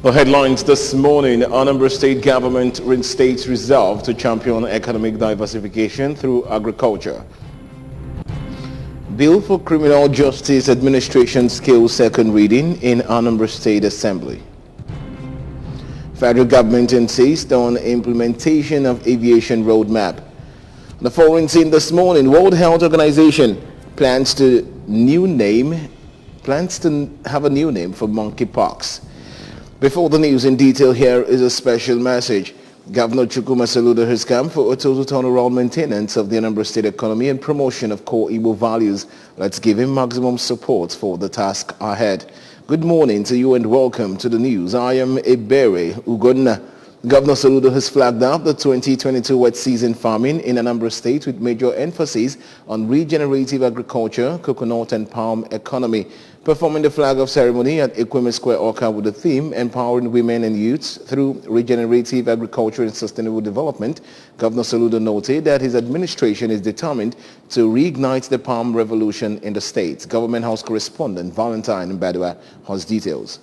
The headlines this morning: Anambra State government reinstates resolve to champion economic diversification through agriculture. Bill for Criminal Justice Administration Skills second reading in Anambra State Assembly. Federal government insists on implementation of aviation roadmap. The foreign scene this morning: World Health Organization plans to have a new name for monkeypox. Before the news in detail, here is a special message. Governor Chukwuma Soludo has come for a total turnaround maintenance of the Anambra State economy and promotion of core Igbo values. Let's give him maximum support for the task ahead. Good morning to you and welcome to the news. I am Ebere Ugonna. Governor Soludo has flagged up the 2022 wet season farming in Anambra State with major emphasis on regenerative agriculture, coconut and palm economy. Performing the flag off ceremony at Ekweme Square, Awka, with the theme Empowering Women and Youths Through Regenerative Agriculture and Sustainable Development, Governor Soludo noted that his administration is determined to reignite the palm revolution in the state. Government House correspondent Valentine Mbadua has details.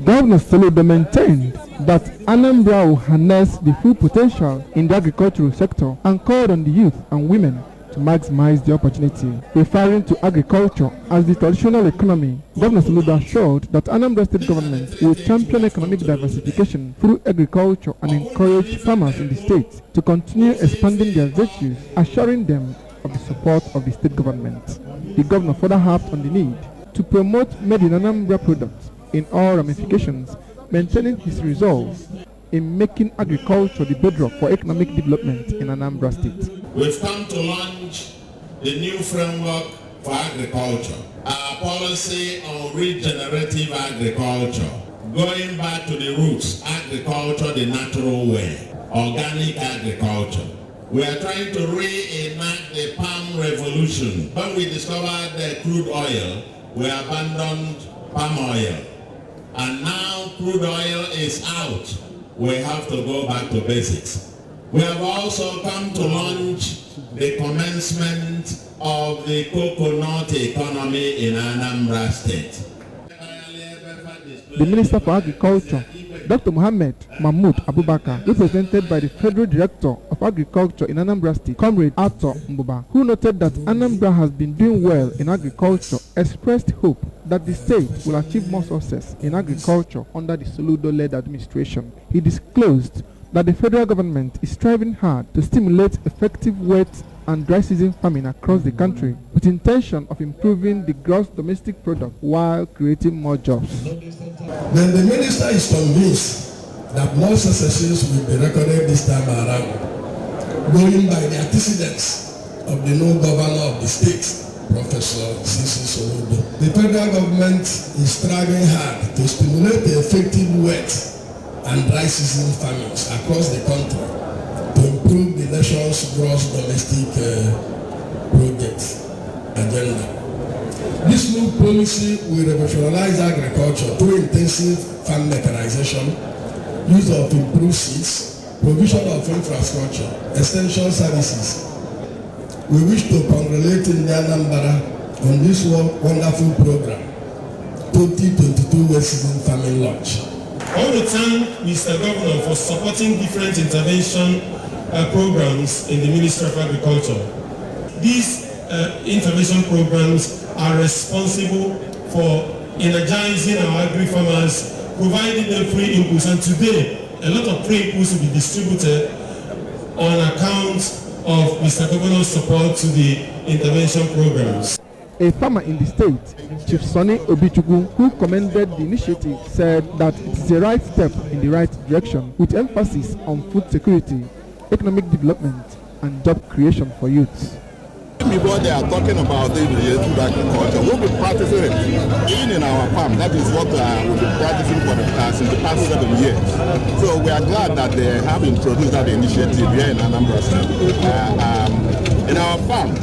Governor Soludo maintained that Anambra will harness the full potential in the agricultural sector and called on the youth and women to maximize the opportunity. Referring to agriculture as the traditional economy, Governor Soludo assured that Anambra State government will champion economic diversification through agriculture and encourage farmers in the state to continue expanding their virtues, assuring them of the support of the state government. The governor further harped on the need to promote made in Anambra products in all ramifications, maintaining his resolve in making agriculture the bedrock for economic development in Anambra State. We've come to launch the new framework for agriculture. Our policy on regenerative agriculture, going back to the roots, agriculture the natural way, organic agriculture. We are trying to reenact the palm revolution. When we discovered the crude oil, we abandoned palm oil. And now crude oil is out. We have to go back to basics. We have also come to launch the commencement of the coconut economy in Anambra State. The Minister for Agriculture, Dr. Mohammed Mahmoud Abubakar, represented by the Federal Director of Agriculture in Anambra State, Comrade Arthur Mbuba, who noted that Anambra has been doing well in agriculture, expressed hope that the state will achieve more success in agriculture under the Soludo-led administration. He disclosed that the federal government is striving hard to stimulate effective wet and dry season farming across the country with intention of improving the gross domestic product while creating more jobs. Then the minister is convinced that more successes will be recorded this time around, going by the antecedents of the new governor of the state, Professor Sisi Soludo. The federal government is striving hard to stimulate the effective wet and dry season farmings across the country to improve the nation's gross domestic product agenda. This new policy will revolutionize agriculture through intensive farm mechanization, use of improved seeds, provision of infrastructure, essential services. We wish to congratulate Indian Anambra on this wonderful program, 2022 wet season farming launch. I want to thank Mr. Governor for supporting different intervention programs in the Ministry of Agriculture. These intervention programs are responsible for energizing our agri-farmers, providing them free inputs, and today a lot of free inputs will be distributed on account of Mr. Governor's support to the intervention programs. A farmer in the state, Chief Sonny Obichukwu, who commended the initiative, said that it is a right step in the right direction with emphasis on food security, economic development, and job creation for youths. Before they are talking about regenerative agriculture, we'll be practicing it even in our farm. That is what we've been practicing for since the past 7 years. So we are glad that they have introduced that initiative here in Anambra State. In our farm,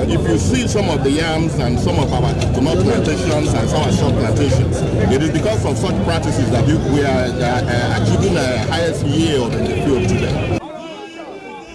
if you see some of the yams and some of our coconut plantations and some of our short plantations, it is because of such practices that we are achieving the highest yield in the field today.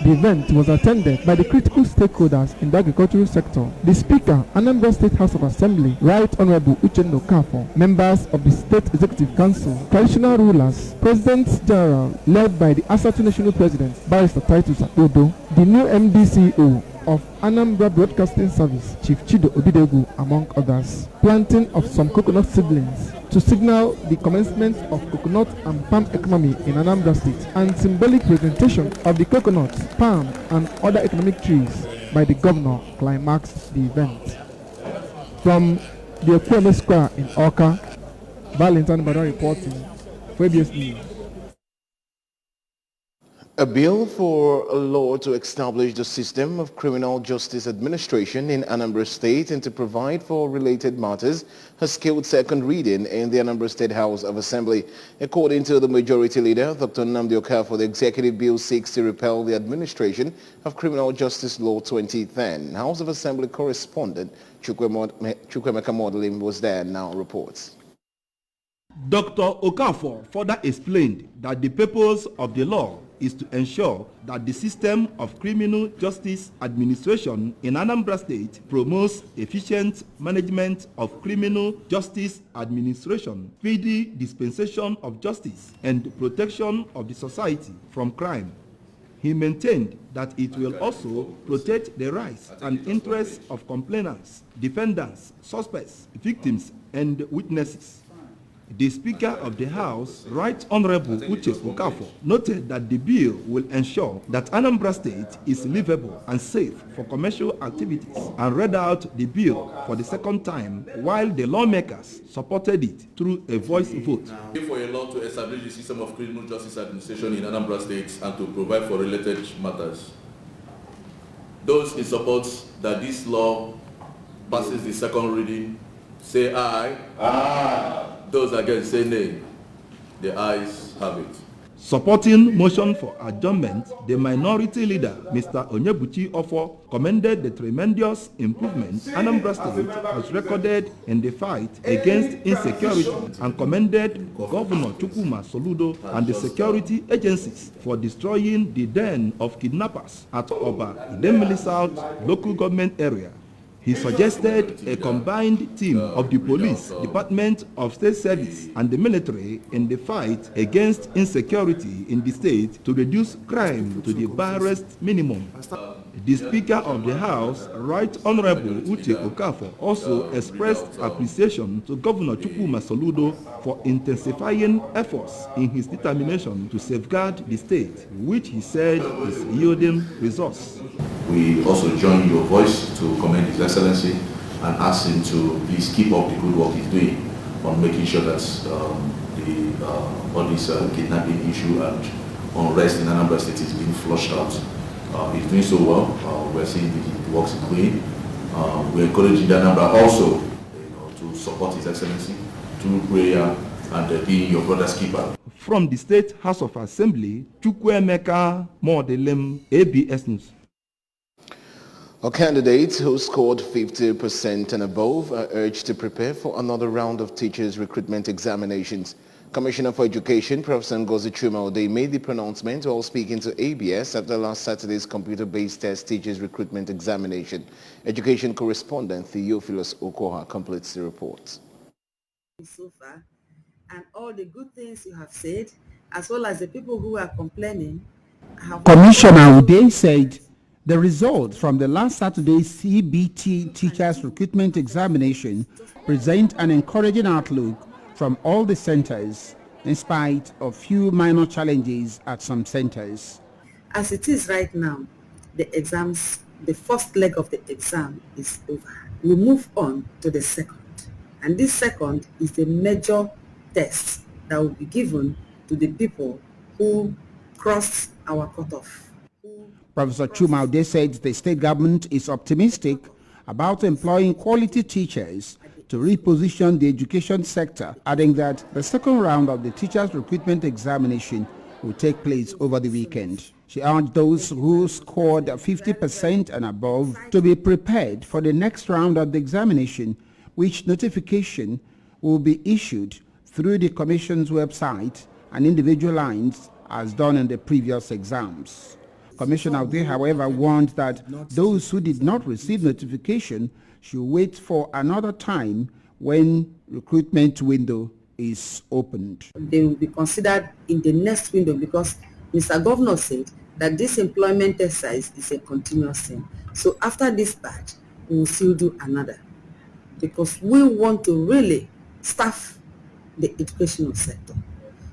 The event was attended by the critical stakeholders in the agricultural sector, the Speaker, Anambra State House of Assembly, Right Honorable Uchenna Okafor, members of the State Executive Council, traditional rulers, Presidents General, led by the Asatu National President, Barrister Titus Akodo, the new MDCO of Anambra Broadcasting Service, Chief Chido Obidegu, among others. Planting of some coconut seedlings to signal the commencement of coconut and palm economy in Anambra State, and symbolic presentation of the coconut, palm, and other economic trees by the governor climaxed the event. From the Ekweme Square in Awka, Valentine Bada reporting for ABS News. A bill for a law to establish the system of criminal justice administration in Anambra State and to provide for related matters has scaled second reading in the Anambra State House of Assembly. According to the Majority Leader, Dr. Nnamdi Okafor, the executive bill seeks to repeal the administration of Criminal Justice Law 2010. House of Assembly correspondent Chukwemeka Modelim was there and now reports. Dr. Okafor further explained that the purpose of the law is to ensure that the system of criminal justice administration in Anambra State promotes efficient management of criminal justice administration, speedy dispensation of justice, and protection of the society from crime. He maintained that it will also protect the rights and interests of complainants, defendants, suspects, victims, and witnesses. The Speaker of the House, Right Honorable Uche Okafor, noted that the bill will ensure that Anambra State is livable and safe for commercial activities, and read out the bill for the second time while the lawmakers supported it through a voice vote. For a law to establish the system of criminal justice administration in Anambra State and to provide for related matters. Those in support that this law passes the second reading, say aye. Aye. Those against say nay. The ayes have it. Supporting motion for adjournment, the Minority Leader, Mr. Onyebuchi Offor, commended the tremendous improvement Anambra State has recorded in the fight against insecurity and commended Governor Chukwuma Soludo and the security agencies for destroying the den of kidnappers at Oba, Idemili South local government area. He suggested a combined team of the police, Department of State Service, and the military in the fight against insecurity in the state to reduce crime to the barest minimum. The Speaker of the House, Right Honorable Uche Okafor, also expressed appreciation to Governor Chukwuma Soludo for intensifying efforts in his determination to safeguard the state, which he said is yielding results. We also join your voice to commend His Excellency and ask him to please keep up the good work he's doing on making sure that all this kidnapping issue and unrest in Anambra State is being flushed out. He's doing so well. We're seeing the works he's doing. We're encouraging the Anambra also to support His Excellency through prayer and being your brother's keeper. From the State House of Assembly, Chukwemeka Modelim, ABS News. Candidates who scored 50% and above are urged to prepare for another round of teachers' recruitment examinations. Commissioner for Education, Professor Ngozi Chuma, made the pronouncement while speaking to ABS after last Saturday's computer-based test teachers' recruitment examination. Education correspondent Theophilus Okoha completes the report. So far, and all the good things you have said, as well as the people who are complaining. Commissioner Ude said the results from the last Saturday's CBT teachers recruitment examination present an encouraging outlook from all the centers, in spite of few minor challenges at some centers. As it is right now, the exams, the first leg of the exam is over. We move on to the second. And this second is the major test that will be given to the people who crossed our cutoff. Professor Chuma said the state government is optimistic about employing quality teachers to reposition the education sector, adding that the second round of the teachers' recruitment examination will take place over the weekend. She urged those who scored 50% and above to be prepared for the next round of the examination, which notification will be issued through the Commission's website and individual lines as done in the previous exams. Commissioner Ude, however, warned that those who did not receive notification should wait for another time when recruitment window is opened. They will be considered in the next window because Mr. Governor said that this employment exercise is a continuous thing. So after this batch, we will still do another because we want to really staff the educational sector.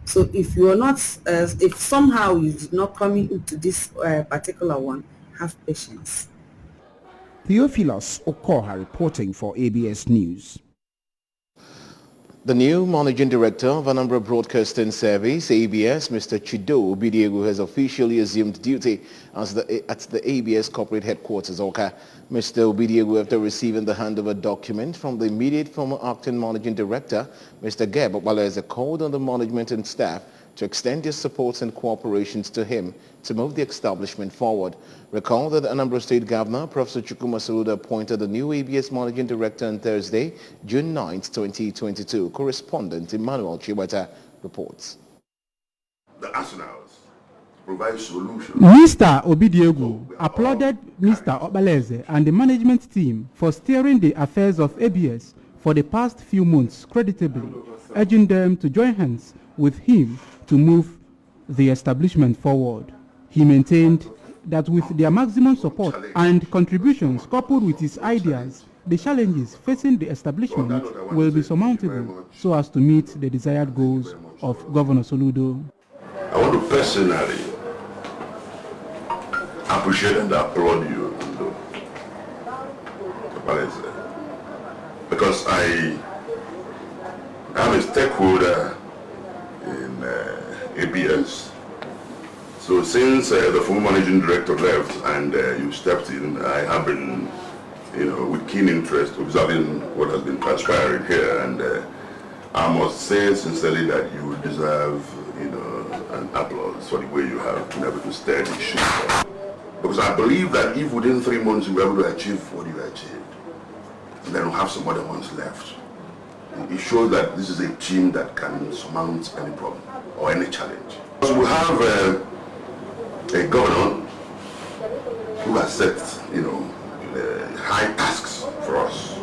So if you are not, if somehow you did not come into this particular one, have patience. Theophilus Okoha reporting for ABS News. The new Managing Director of Anambra Broadcasting Service, ABS, Mr. Chido Obidiegu, has officially assumed duty at the ABS corporate headquarters, Oka. Mr. Obidiegu, after receiving the handover document from the immediate former acting Managing Director, Mr. Geb Obaleze, called on the management and staff to extend their supports and cooperations to him to move the establishment forward. Recall that the Anambra State Governor, Professor Chukwuma Soludo, appointed the new ABS Managing Director on Thursday, June 9, 2022. Correspondent Emmanuel Chibata reports. The arsenals provide solutions. Mr. Obidiegu applauded Mr. Obaleze and the management team for steering the affairs of ABS for the past few months creditably, urging them to join hands with him to move the establishment forward. He maintained that with their maximum support and contributions coupled with his ideas, the challenges facing the establishment will be surmountable so as to meet the desired goals of Governor Soludo. I want to personally appreciate and applaud you, because I am a stakeholder in ABS. So since the former managing director left and you stepped in, I have been, with keen interest observing what has been transpiring here, and I must say sincerely that you deserve, an applause for the way you have been able to steer the ship. Because I believe that if within 3 months you were able to achieve what you achieved, then we'll have some other ones left. It shows that this is a team that can surmount any problem or any challenge. So we have a governor who has set, high tasks for us.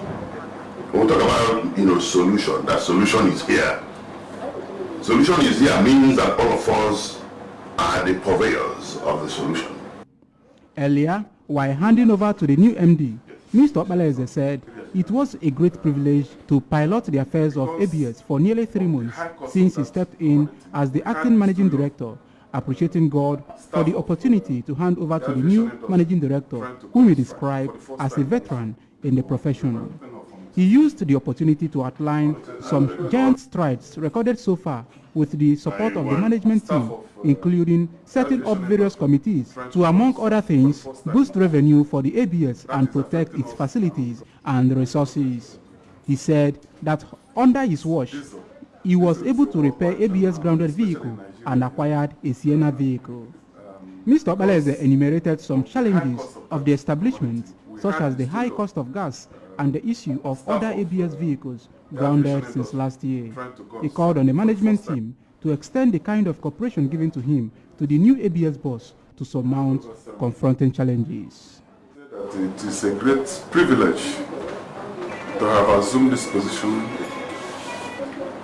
When we talk about, solution, that solution is here. Solution is here means that all of us are the purveyors of the solution. Earlier, while handing over to the new MD, Mr. Obaleze said it was a great privilege to pilot the affairs of ABS for nearly 3 months since he stepped in as the acting managing director, appreciating God for the opportunity to hand over to the new managing director, whom he described as a veteran in the profession. He used the opportunity to outline some giant strides recorded so far with the support of the management team, including setting up various committees to, among other things, boost revenue for the ABS and protect its facilities and resources. He said that under his watch, he was able to repair ABS grounded vehicle and acquired a Sienna vehicle. Mr. Obaleze enumerated some challenges of the establishment, such as the high cost of gas and the issue of other ABS vehicles grounded since last year. He called on the management team to extend the kind of cooperation given to him to the new ABS boss to surmount confronting challenges. It is a great privilege to have assumed this position,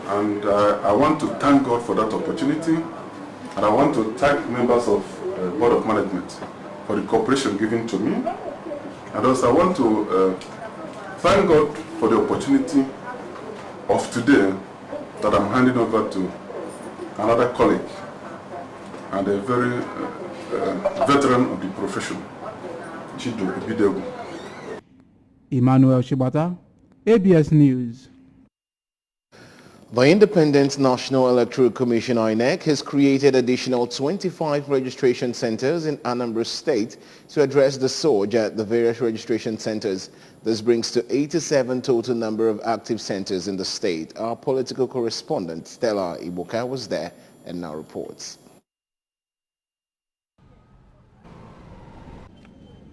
and I want to thank God for that opportunity, and I want to thank members of the Board of Management for the cooperation given to me, and also I want to thank God for the opportunity of today that I'm handing over to another colleague and a very veteran of the profession, Chido Obidiegu. Emmanuel Shibata, ABS News. The Independent National Electoral Commission (INEC) has created additional 25 registration centers in Anambra State to address the surge at the various registration centers. This brings to 87 total number of active centers in the state. Our political correspondent Stella Ibuka was there and now reports.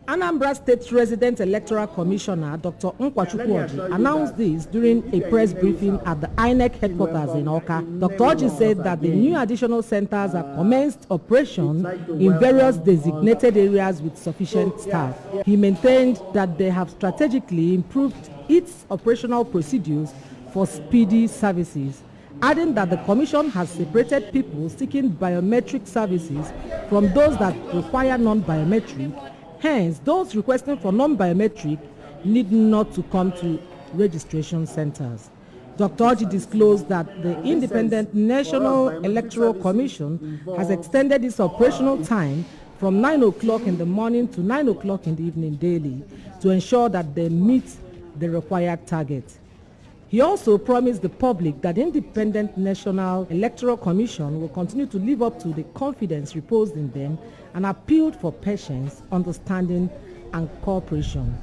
Anambra State Resident Electoral Commissioner Dr. Nkwachukwu announced this during a press briefing at the INEC headquarters in Awka. Dr. Oji said that the new additional centers have commenced operation in various designated areas with sufficient staff. He maintained that they have strategically improved its operational procedures for speedy services, adding that the Commission has separated people seeking biometric services from those that require non-biometric. Hence, those requesting for non-biometric need not to come to registration centers. Dr. Oji disclosed that the Independent National Electoral Commission has extended its operational time from 9 o'clock in the morning to 9 o'clock in the evening daily to ensure that they meet the required target. He also promised the public that the Independent National Electoral Commission will continue to live up to the confidence reposed in them and appealed for patience, understanding, and cooperation.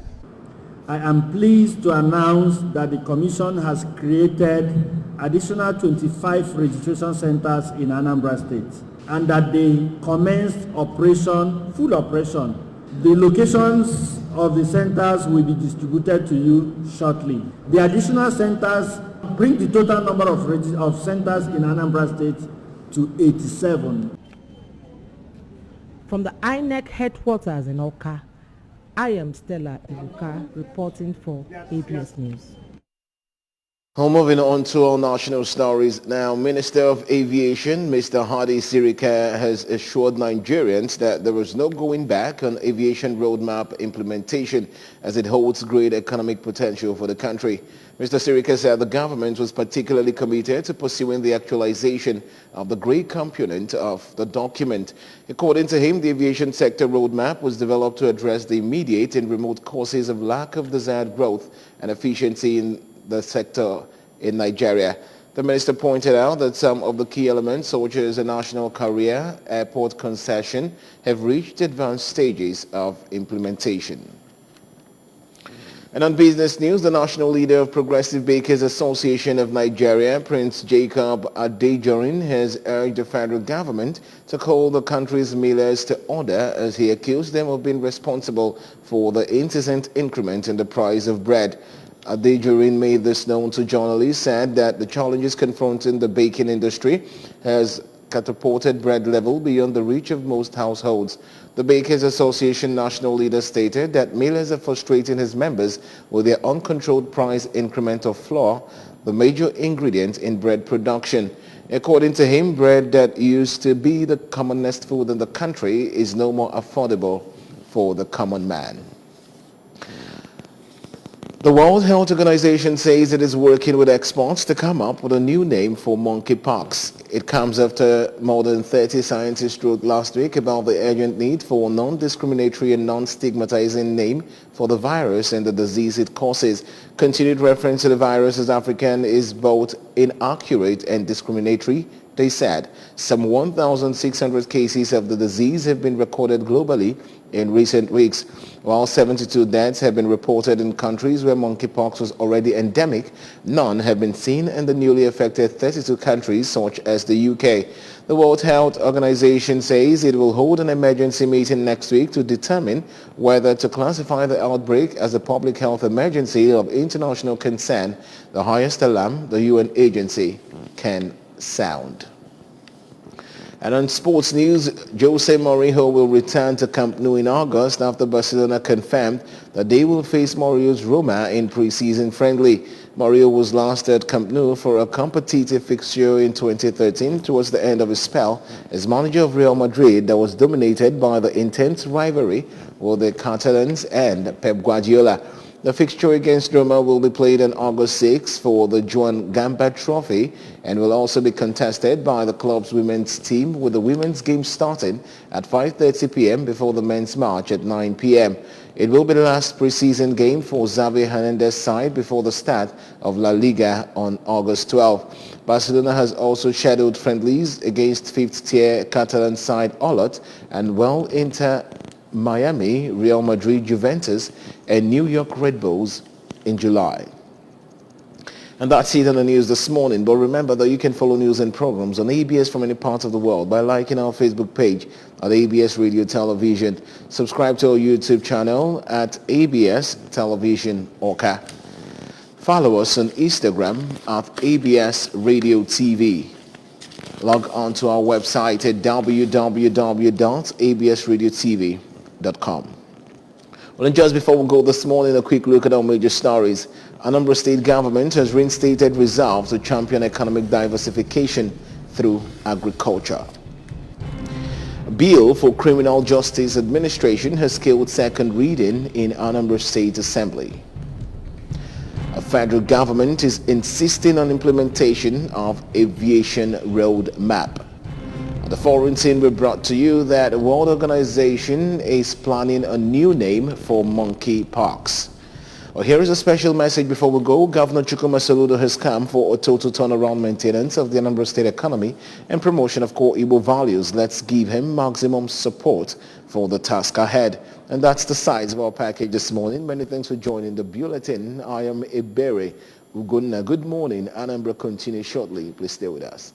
I am pleased to announce that the Commission has created additional 25 registration centers in Anambra State and that they commenced operation, full operation. The locations of the centers will be distributed to you shortly. The additional centers bring the total number of centers in Anambra State to 87. From the INEC headquarters in Awka, I am Stella Ibuka reporting for ABS News. Moving on to our national stories now. Minister of Aviation, Mr. Hadi Sirika, has assured Nigerians that there is no going back on aviation roadmap implementation as it holds great economic potential for the country. Mr. Sirika said the government was particularly committed to pursuing the actualization of the great component of the document. According to him, the aviation sector roadmap was developed to address the immediate and remote causes of lack of desired growth and efficiency in the sector in Nigeria. The minister pointed out that some of the key elements, such as a national carrier airport concession, have reached advanced stages of implementation. And on business news, the national leader of Progressive Bakers Association of Nigeria, Prince Jacob Adejorin, has urged the federal government to call the country's millers to order as he accused them of being responsible for the incessant increment in the price of bread. Adejorin made this known to journalists, said that the challenges confronting the baking industry has catapulted bread level beyond the reach of most households. The Bakers Association national leader stated that millers are frustrating his members with their uncontrolled price increment of flour, the major ingredient in bread production. According to him, bread that used to be the commonest food in the country is no more affordable for the common man. The World Health Organization says it is working with experts to come up with a new name for monkeypox. It comes after more than 30 scientists wrote last week about the urgent need for a non-discriminatory and non-stigmatizing name for the virus and the disease it causes. Continued reference to the virus as African is both inaccurate and discriminatory, they said. Some 1,600 cases of the disease have been recorded globally in recent weeks, while 72 deaths have been reported in countries where monkeypox was already endemic. None have been seen in the newly affected 32 countries such as the UK. The World Health Organization says it will hold an emergency meeting next week to determine whether to classify the outbreak as a public health emergency of international concern, the highest alarm the UN agency can sound. And on sports news, Jose Mourinho will return to Camp Nou in August after Barcelona confirmed that they will face Mourinho's Roma in pre-season friendly. Mourinho was last at Camp Nou for a competitive fixture in 2013 towards the end of his spell as manager of Real Madrid that was dominated by the intense rivalry with the Catalans and Pep Guardiola. The fixture against Roma will be played on August 6 for the Joan Gamba Trophy and will also be contested by the club's women's team, with the women's game starting at 5:30 p.m. before the men's match at 9 p.m. It will be the last preseason game for Xavi Hernandez's side before the start of La Liga on August 12. Barcelona has also scheduled friendlies against fifth-tier Catalan side Olot and well into Miami, Real Madrid, Juventus, and New York Red Bulls in July. And that's it on the news this morning. But remember that you can follow news and programs on ABS from any part of the world by liking our Facebook page at ABS Radio Television. Subscribe to our YouTube channel at ABS Television Orca. Follow us on Instagram at ABS Radio TV. Log on to our website at www.absradiotv.com. Well, and just before we go this morning, a quick look at our major stories. Anambra State government has reinstated resolve to champion economic diversification through agriculture. A bill for criminal justice administration has scaled second reading in Anambra State Assembly. A federal government is insisting on implementation of aviation road map. The foreign scene we brought to you that the World Organization is planning a new name for monkeypox. Well, here is a special message before we go. Governor Chukwuma Soludo has come for a total turnaround maintenance of the Anambra State economy and promotion of core Igbo values. Let's give him maximum support for the task ahead. And that's the size of our package this morning. Many thanks for joining the bulletin. I am Ebere Ugonna. Good morning. Anambra continues shortly. Please stay with us.